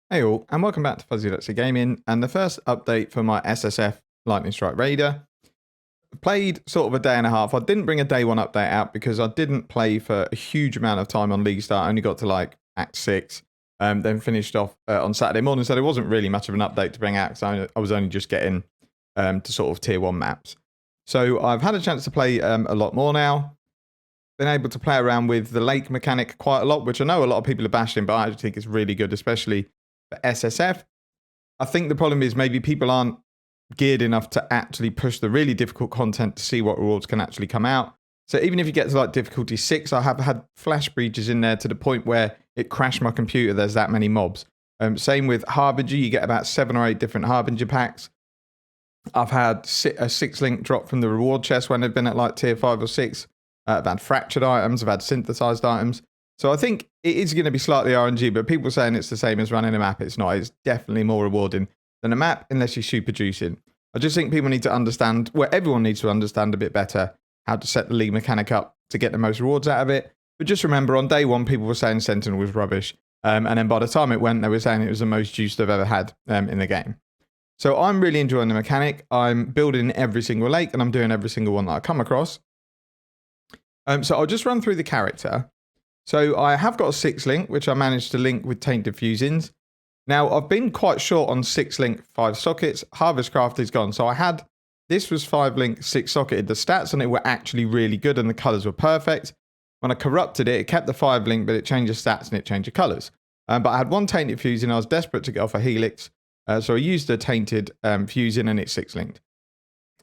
Hey all, and welcome back to Fuzzy Let's Say Gaming, and the first update for my SSF Lightning Strike Raider. Played sort of a day and a half. I didn't bring a day one update out because I didn't play for a huge amount of time on League Start. I only got to like Act 6, then finished off on Saturday morning, so there wasn't really much of an update to bring out because I was only just getting to sort of tier 1 maps. So I've had a chance to play a lot more now. Been able to play around with the lake mechanic quite a lot, which I know a lot of people are bashing, but I actually think it's really good, especially for SSF. I think the problem is maybe people aren't geared enough to actually push the really difficult content to see what rewards can actually come out. So even if you get to like difficulty 6, I have had flash breaches in there to the point where it crashed my computer. There's that many mobs. Same with Harbinger. You get about 7 or 8 different Harbinger packs. I've had a 6-link drop from the reward chest when they've been at like tier 5 or 6. I've had fractured items. I've had synthesized items. So I think it is going to be slightly RNG, but people saying it's the same as running a map. It's not. It's definitely more rewarding than a map unless you're super juicing. I just think people need to understand, well, everyone needs to understand a bit better how to set the league mechanic up to get the most rewards out of it. But just remember, on day one, people were saying Sentinel was rubbish. And then by the time it went, they were saying it was the most juice they've ever had in the game. So I'm really enjoying the mechanic. I'm building every single lake, and I'm doing every single one that I come across. So I'll just run through the character. So I have got a 6-link, which I managed to link with Tainted Fusings. Now, I've been quite short on 6-link 5 sockets. Harvest Craft is gone. So this was 5-link 6-socketed. The stats on it were actually really good and the colors were perfect. When I corrupted it, it kept the 5-link, but it changed the stats and it changed the colors. But I had one Tainted Fusing. I was desperate to get off a Helix. So I used the Tainted Fusing and it's 6-linked.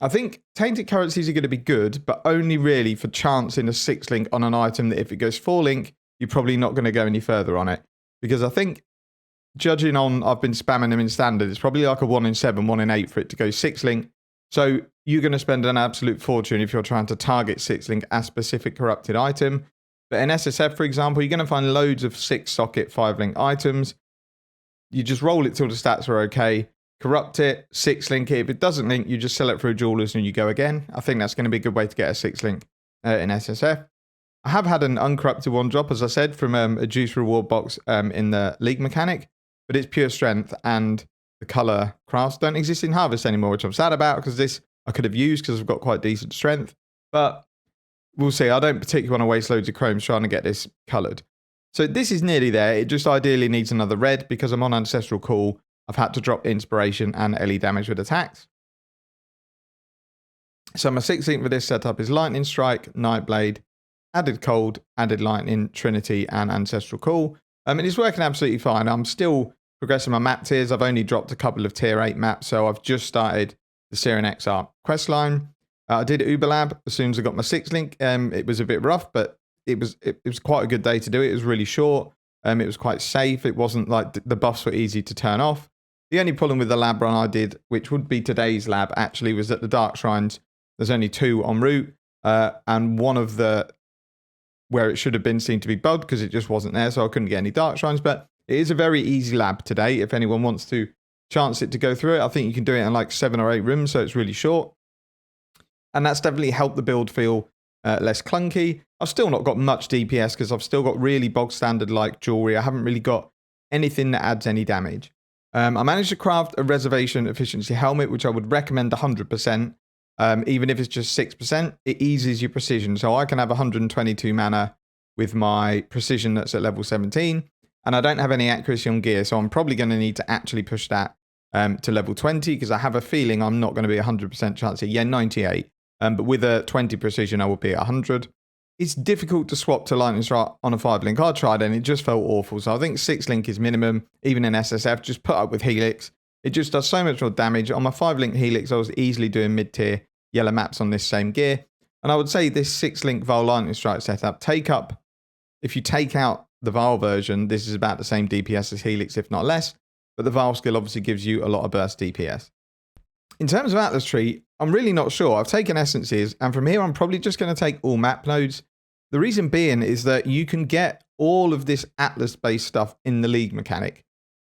I think Tainted Currencies are going to be good, but only really for chancing a 6-link on an item that if it goes 4-link, you're probably not going to go any further on it. Because I think, judging on, I've been spamming them in standard, it's probably like a 1 in 7, 1 in 8 for it to go 6-link. So you're going to spend an absolute fortune if you're trying to target 6-link as specific corrupted item. But in SSF, for example, you're going to find loads of 6-socket 5-link items. You just roll it till the stats are okay. Corrupt it, 6-link it. If it doesn't link, you just sell it through jewelers and you go again. I think that's going to be a good way to get a 6-link in SSF. I have had an uncorrupted one drop, as I said, from a juice reward box in the league mechanic, but it's pure strength and the color crafts don't exist in Harvest anymore, which I'm sad about because this I could have used because I've got quite decent strength, but we'll see. I don't particularly want to waste loads of chromes trying to get this colored. So this is nearly there. It just ideally needs another red because I'm on Ancestral Call. I've had to drop Inspiration and LE damage with attacks. So my 6-link for this setup is Lightning Strike, Nightblade, added Cold, added Lightning, Trinity, and Ancestral Call. And it's working absolutely fine. I'm still progressing my map tiers. I've only dropped a couple of tier 8 maps, so I've just started the Syrian XR questline. I did Uberlab as soon as I got my 6-link. It was a bit rough, but it was quite a good day to do it. It was really short. It was quite safe. It wasn't like the buffs were easy to turn off. The only problem with the lab run I did, which would be today's lab actually, was that the Dark Shrines, there's only 2 en route, and one of the, where it should have been, seemed to be bugged because it just wasn't there, so I couldn't get any Dark Shrines, but it is a very easy lab today. If anyone wants to chance it to go through it, I think you can do it in like 7 or 8 rooms, so it's really short. And that's definitely helped the build feel less clunky. I've still not got much DPS because I've still got really bog standard like jewelry. I haven't really got anything that adds any damage. I managed to craft a reservation efficiency helmet, which I would recommend 100%. Even if it's just 6%, it eases your precision. So I can have 122 mana with my precision that's at level 17, and I don't have any accuracy on gear. So I'm probably going to need to actually push that to level 20 because I have a feeling I'm not going to be 100% chance here. Yeah, 98. But with a 20 precision, I will be at 100. It's difficult to swap to Lightning Strike on a 5-link. I tried and it just felt awful. So I think 6-link is minimum, even in SSF. Just put up with Helix. It just does so much more damage. On my 5-link Helix, I was easily doing mid-tier yellow maps on this same gear. And I would say this 6-link Val Lightning Strike setup, if you take out the Val version, this is about the same DPS as Helix, if not less. But the Val skill obviously gives you a lot of burst DPS. In terms of Atlas Tree, I'm really not sure. I've taken essences, and from here I'm probably just going to take all map nodes. The reason being is that you can get all of this Atlas-based stuff in the league mechanic.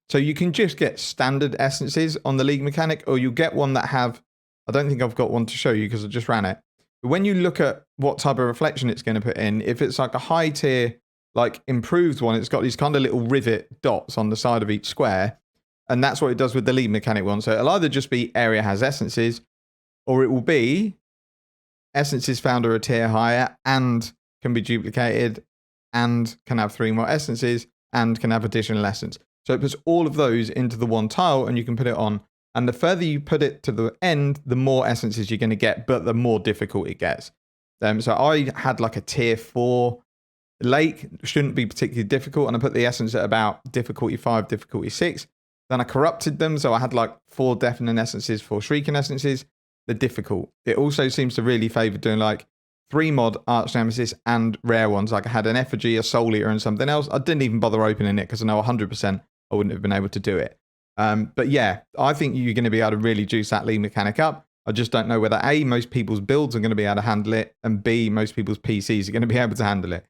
So you can just get standard essences on the league mechanic, or you get one that have, I don't think I've got one to show you because I just ran it. But when you look at what type of reflection it's going to put in, if it's like a high tier, like improved one, it's got these kind of little rivet dots on the side of each square. And that's what it does with the lead mechanic one. So it'll either just be area has essences, or it will be essences found are a tier higher and can be duplicated and can have 3 more essences and can have additional essence. So it puts all of those into the one tile and you can put it on. And the further you put it to the end, the more essences you're going to get, but the more difficult it gets. So I had like a tier 4 lake, shouldn't be particularly difficult, and I put the essence at about difficulty 5, difficulty 6. Then I corrupted them, so I had like 4 deafening essences, 4 shrieking essences. They're difficult. It also seems to really favour doing like 3 mod arch nemesis and rare ones. Like I had an effigy, a soul eater, and something else. I didn't even bother opening it because I know 100% I wouldn't have been able to do it. But yeah, I think you're going to be able to really juice that lead mechanic up. I just don't know whether A, most people's builds are going to be able to handle it, and B, most people's PCs are going to be able to handle it.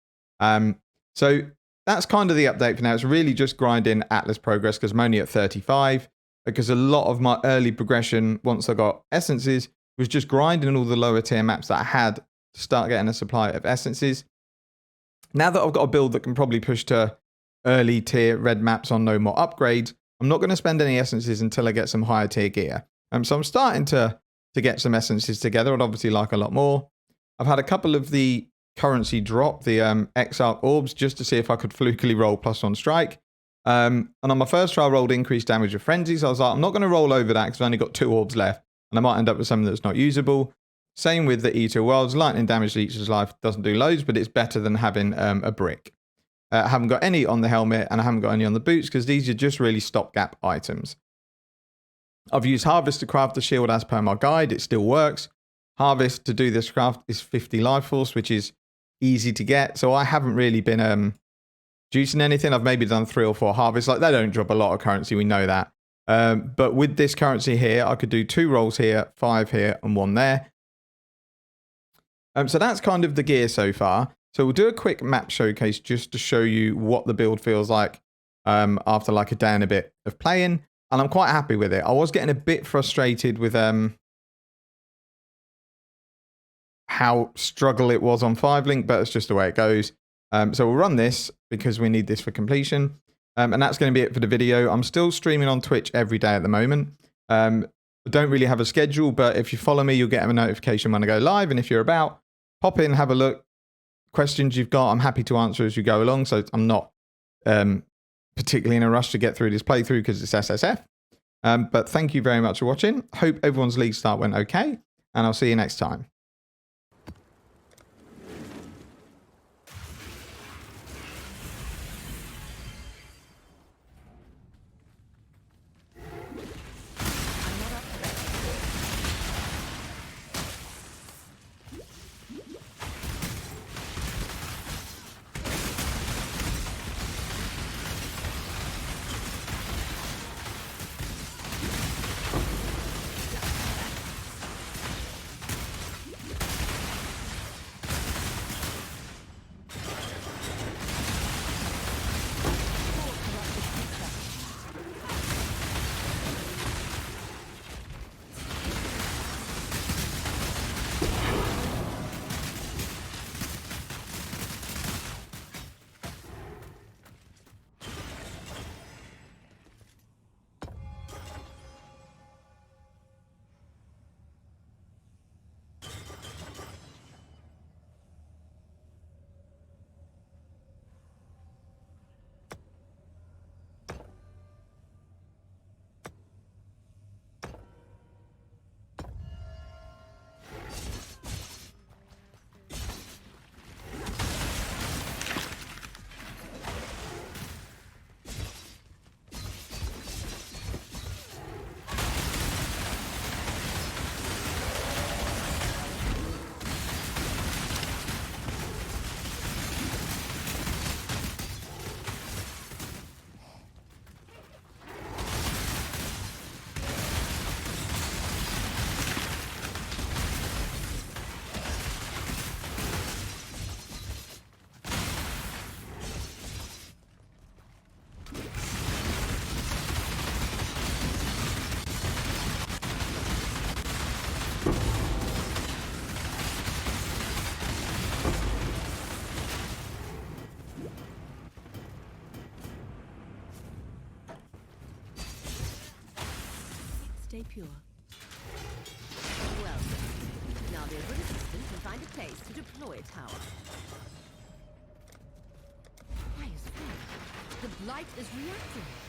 So that's kind of the update for now. It's really just grinding Atlas progress because I'm only at 35, because a lot of my early progression, once I got essences, was just grinding all the lower tier maps that I had to start getting a supply of essences. Now that I've got a build that can probably push to early tier red maps on no more upgrades, I'm not going to spend any essences until I get some higher tier gear. So I'm starting to get some essences together. I'd obviously like a lot more. I've had a couple of the currency drop, the Exarch orbs, just to see if I could flukily roll +1 strike. And on my first try, I rolled increased damage of frenzies. I was like, I'm not going to roll over that because I've only got 2 orbs left, and I might end up with something that's not usable. Same with the E2 Worlds. Lightning damage to each life doesn't do loads, but it's better than having a brick. I haven't got any on the helmet, and I haven't got any on the boots because these are just really stopgap items. I've used Harvest to craft the shield as per my guide. It still works. Harvest to do this craft is 50 life force, which is easy to get. So I haven't really been juicing anything. I've maybe done 3 or 4 harvests. Like, they don't drop a lot of currency. We know that. But with this currency here, I could do 2 rolls here, 5 here, and 1 there. So that's kind of the gear so far. So we'll do a quick map showcase just to show you what the build feels like after like a day and a bit of playing. And I'm quite happy with it. I was getting a bit frustrated with how struggle it was on 5-link, but it's just the way it goes. So we'll run this because we need this for completion. And that's going to be it for the video. I'm still streaming on Twitch every day at the moment. I don't really have a schedule, but if you follow me, you'll get a notification when I go live. And if you're about, pop in, have a look. Questions you've got, I'm happy to answer as you go along. So I'm not particularly in a rush to get through this playthrough because it's SSF. But thank you very much for watching. Hope everyone's league start went okay, and I'll see you next time. Stay pure. Well, now the Everett assistant can find a place to deploy a tower. Why is that? The blight is reacting.